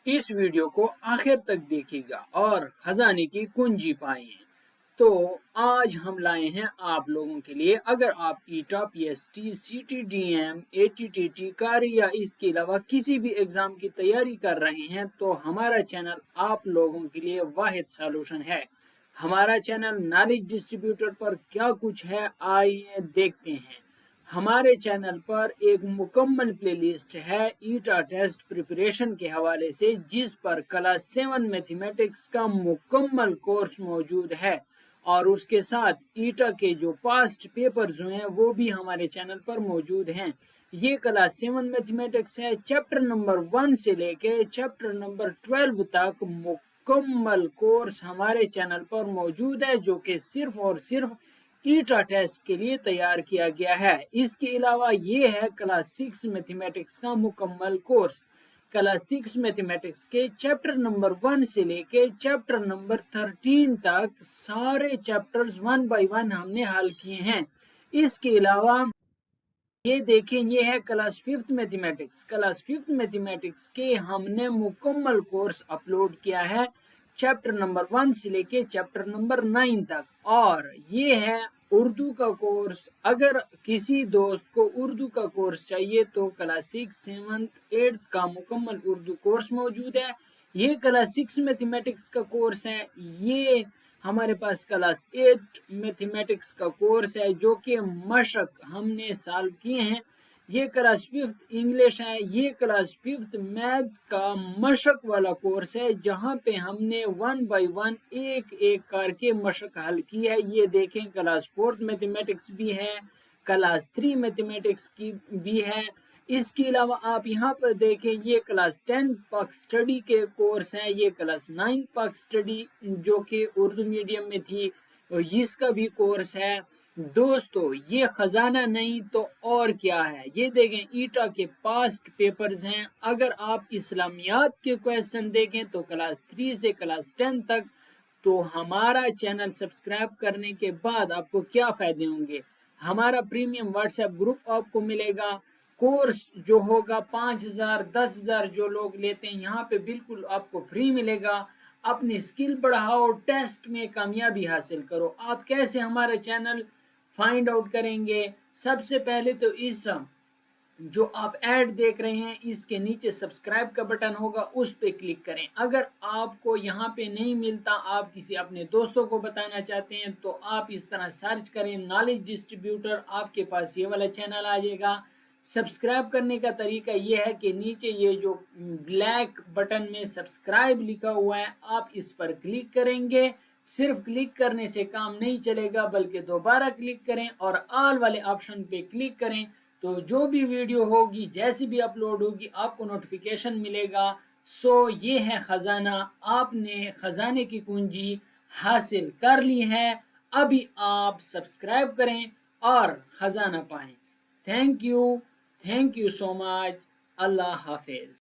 इस वीडियो को आखिर तक देखिएगा और खजाने की कुंजी पाएं। तो आज हम लाए हैं आप लोगों के लिए, अगर आप ईटा, पीएसटी, सीटीडीएम, एटीटीटी, कारी या इसके अलावा किसी भी एग्जाम की तैयारी कर रहे हैं तो हमारा चैनल आप लोगों के लिए वाहिद सॉल्यूशन है। हमारा चैनल नॉलेज डिस्ट्रीब्यूटर पर क्या कुछ है, आइए देखते हैं। हमारे चैनल पर एक मुकम्मल प्लेलिस्ट है ईटा टेस्ट प्रिपरेशन के हवाले से, जिस पर क्लास 7 मैथमेटिक्स का मुकम्मल कोर्स मौजूद है और उसके साथ ईटा के जो पास्ट पेपर्स हुए हैं वो भी हमारे चैनल पर मौजूद हैं। ये क्लास 7 मैथमेटिक्स है, चैप्टर नंबर 1 से लेके चैप्टर नंबर 12 तक मुकम्मल कोर्स हमारे चैनल पर मौजूद है, जो कि सिर्फ और सिर्फ ईटा टेस्ट के लिए तैयार किया गया है। इसके अलावा ये है क्लास 6 मैथमेटिक्स का मुकम्मल कोर्स। क्लास 6 मैथमेटिक्स के चैप्टर नंबर 1 से लेके चैप्टर नंबर 13 तक सारे चैप्टर्स 1 बाय 1 हमने हल किए हैं। इसके अलावा ये देखें, ये है क्लास 5 मैथमेटिक्स। क्लास 5 मैथमेटिक्स के हमने मुकम्मल कोर्स अपलोड किया है, चैप्टर नंबर 1 से लेके चैप्टर नंबर 9 तक। और ये है उर्दू का कोर्स। अगर किसी दोस्त को उर्दू का कोर्स चाहिए तो क्लास 6, 7, 8 का मुकम्मल उर्दू कोर्स मौजूद है। ये क्लास 6 मैथमेटिक्स का कोर्स है। ये हमारे पास क्लास 8 मैथमेटिक्स का कोर्स है, जो कि मशक हमने सॉल्व किए हैं। ये क्लास 5 इंग्लिश है। ये क्लास 5 मैथ का मशक वाला कोर्स है, जहाँ पे हमने 1 बाय 1 एक एक करके मशक हल की है। ये देखें, क्लास 4 मैथमेटिक्स भी है, क्लास 3 मैथमेटिक्स की भी है। इसके अलावा आप यहाँ पर देखें, ये क्लास 10 पाक स्टडी के कोर्स हैं। ये क्लास 9 पाक स्टडी जो कि उर्दू मीडियम में थी, इसका भी कोर्स है। दोस्तों, ये खजाना नहीं तो और क्या है। ये देखें, ईटा के पास्ट पेपर्स हैं। अगर आप इस्लामियात के क्वेश्चन देखें तो क्लास 3 से क्लास 10 तक। तो हमारा चैनल सब्सक्राइब करने के बाद आपको क्या फ़ायदे होंगे? हमारा प्रीमियम व्हाट्सएप ग्रुप आपको मिलेगा। कोर्स जो होगा 5,000, 10,000 जो लोग लेते हैं, यहाँ पे बिल्कुल आपको फ्री मिलेगा। अपनी स्किल बढ़ाओ, टेस्ट में कामयाबी हासिल करो। आप कैसे हमारा चैनल फाइंड आउट करेंगे? सबसे पहले तो इस जो आप ऐड देख रहे हैं, इसके नीचे सब्सक्राइब का बटन होगा, उस पे क्लिक करें। अगर आपको यहाँ पे नहीं मिलता, आप किसी अपने दोस्तों को बताना चाहते हैं, तो आप इस तरह सर्च करें नॉलेज डिस्ट्रीब्यूटर, आपके पास ये वाला चैनल आ जाएगा। सब्सक्राइब करने का तरीका ये है कि नीचे ये जो ब्लैक बटन में सब्सक्राइब लिखा हुआ है, आप इस पर क्लिक करेंगे। सिर्फ क्लिक करने से काम नहीं चलेगा, बल्कि दोबारा क्लिक करें और ऑल वाले ऑप्शन पे क्लिक करें, तो जो भी वीडियो होगी, जैसी भी अपलोड होगी, आपको नोटिफिकेशन मिलेगा। सो ये है खजाना। आपने खजाने की कुंजी हासिल कर ली है। अभी आप सब्सक्राइब करें और खजाना पाएं। Thank you so much. Allah Hafiz.